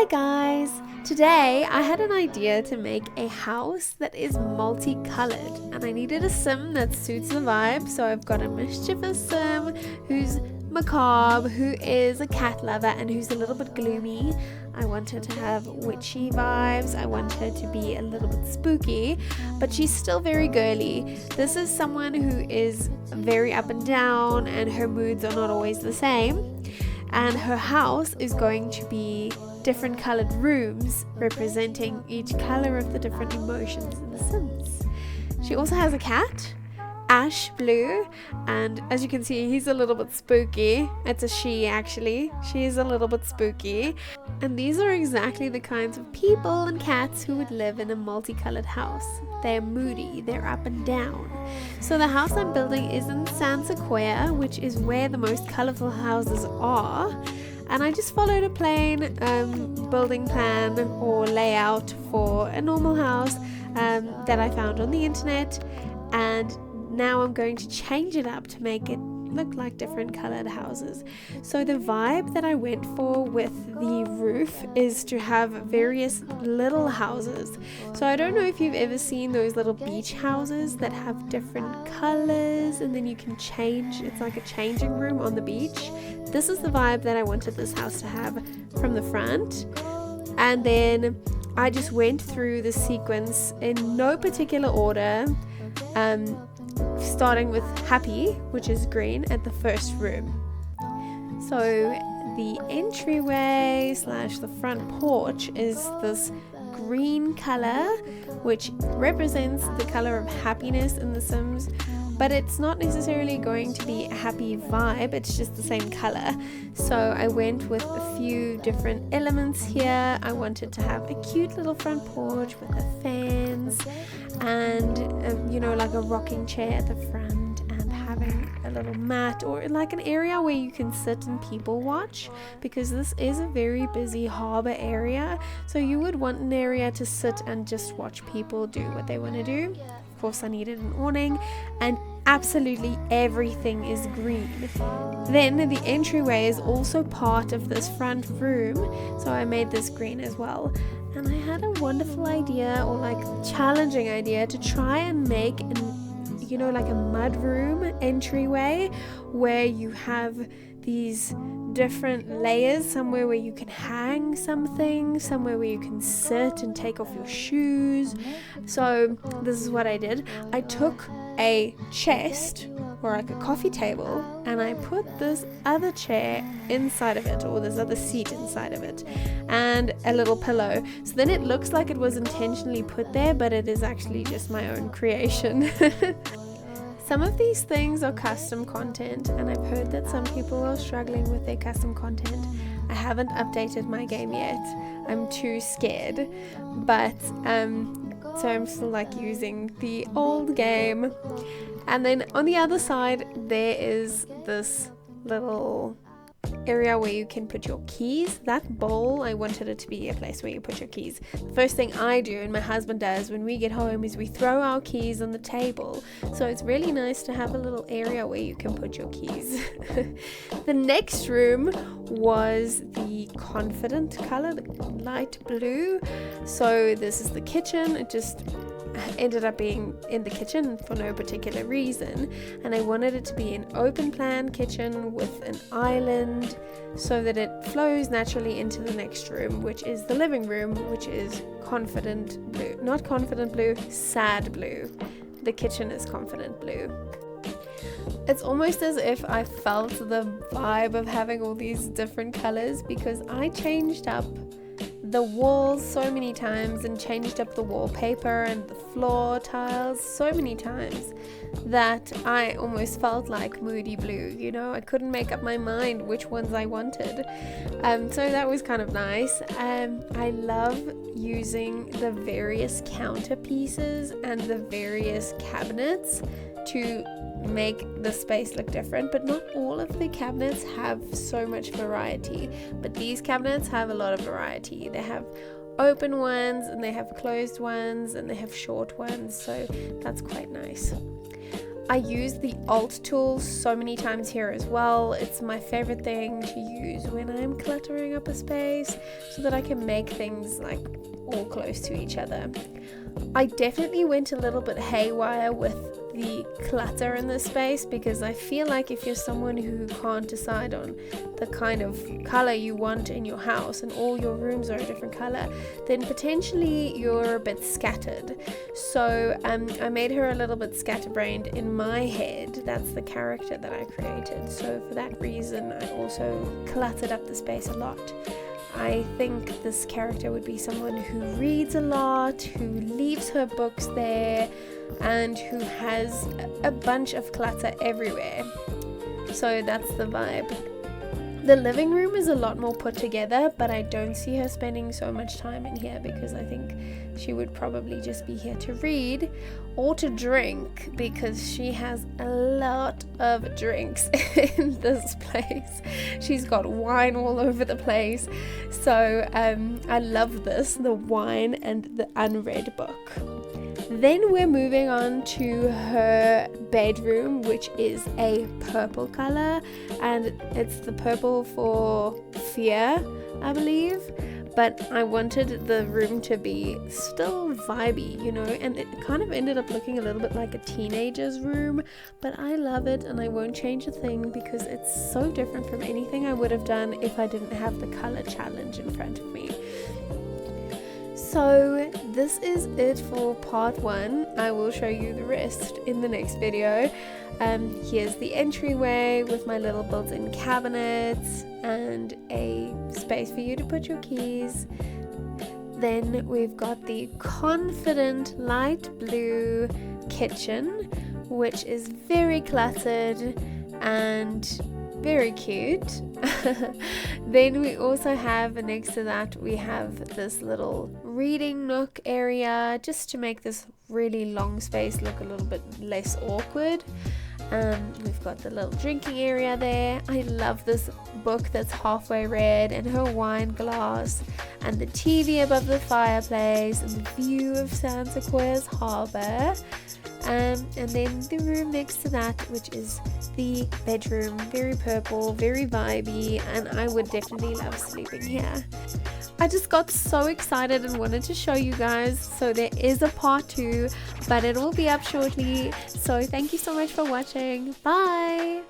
Hi guys! Today I had an idea to make a house that is multicolored and I needed a sim that suits the vibe, so I've got a mischievous sim who's macabre, who is a cat lover and who's a little bit gloomy. I want her to have witchy vibes, I want her to be a little bit spooky, but she's still very girly. This is someone who is very up and down and her moods are not always the same. And her house is going to be different colored rooms representing each color of the different emotions in the Sims. She also has a cat, ash blue, and as you can see he's a little bit spooky. It's a she actually. She's a little bit spooky. And these are exactly the kinds of people and cats who would live in a multicolored house. They're moody, they're up and down. So the house I'm building is in San Sequoia, which is where the most colorful houses are. And I just followed a plain building plan or layout for a normal house that I found on the internet. And now I'm going to change it up to make it look like different colored houses. So the vibe that I went for with the roof is to have various little houses. So I don't know if you've ever seen those little beach houses that have different colors and then you can change. It's like a changing room on the beach. This is the vibe that I wanted this house to have from the front. And then I just went through the sequence in no particular order, starting with happy, which is green, at the first room. So the entryway / the front porch is this green color, which represents the color of happiness in The Sims, but it's not necessarily going to be a happy vibe, it's just the same color. So I went with a few different elements here. I wanted to have a cute little front porch with the fans and like a rocking chair at the front, and having a little mat or like an area where you can sit and people watch, because this is a very busy harbor area, so you would want an area to sit and just watch people do what they want to do. Of course I needed an awning, and absolutely everything is green. Then the entryway is also part of this front room, so I made this green as well. And I had a wonderful idea, or like challenging idea, to try and make like a mud room entryway where you have these different layers, somewhere where you can hang something, somewhere where you can sit and take off your shoes. So this is what I did. I took a chest or like a coffee table and I put this other chair inside of it, or this other seat inside of it, and a little pillow. So then it looks like it was intentionally put there, but it is actually just my own creation. Some of these things are custom content, and I've heard that some people are struggling with their custom content. I haven't updated my game yet. I'm too scared, but so I'm still like using the old game. And then on the other side there is this little area where you can put your keys. That bowl, I wanted it to be a place where you put your keys. The first thing I do, and my husband does when we get home, is we throw our keys on the table. So it's really nice to have a little area where you can put your keys. The next room was the confident color, the light blue. So this is the kitchen. It just ended up being in the kitchen for no particular reason, and I wanted it to be an open plan kitchen with an island so that it flows naturally into the next room, which is the living room, which is confident blue. Not confident blue, sad blue. The kitchen is confident blue. It's almost as if I felt the vibe of having all these different colors, because I changed up the walls so many times and changed up the wallpaper and the floor tiles so many times that I almost felt like moody blue. I couldn't make up my mind which ones I wanted. So that was kind of nice. I love using the various counter pieces and the various cabinets to make the space look different, but not all of the cabinets have so much variety, but these cabinets have a lot of variety. They have open ones and they have closed ones and they have short ones, so that's quite nice. I use the Alt tool so many times here as well. It's my favorite thing to use when I'm cluttering up a space so that I can make things like all close to each other. I definitely went a little bit haywire with the clutter in this space because I feel like if you're someone who can't decide on the kind of color you want in your house and all your rooms are a different color, then potentially you're a bit scattered. So I made her a little bit scatterbrained in my head. That's the character that I created. So for that reason, I also cluttered up the space a lot. I think this character would be someone who reads a lot, who leaves her books there, and who has a bunch of clutter everywhere. So that's the vibe. The living room is a lot more put together, but I don't see her spending so much time in here because I think she would probably just be here to read or to drink because she has a lot of drinks in this place. She's got wine all over the place. So I love this, the wine and the unread book. Then we're moving on to her bedroom, which is a purple color, and it's the purple for fear, I believe. But I wanted the room to be still vibey, you know, and it kind of ended up looking a little bit like a teenager's room, but I love it and I won't change a thing because it's so different from anything I would have done if I didn't have the color challenge in front of me. So this is it for part 1. I will show you the rest in the next video. Here's the entryway with my little built-in cabinets and a space for you to put your keys. Then we've got the confident light blue kitchen, which is very cluttered and very cute. Then we also have, next to that, we have this little reading nook area just to make this really long space look a little bit less awkward. We've got the little drinking area there. I love this book that's halfway read and her wine glass and the TV above the fireplace and the view of San Sequoia's harbor. And then the room next to that, which is the bedroom, very purple, very vibey, and I would definitely love sleeping here. I just got so excited and wanted to show you guys, so there is a part 2, but it will be up shortly. So thank you so much for watching. Bye!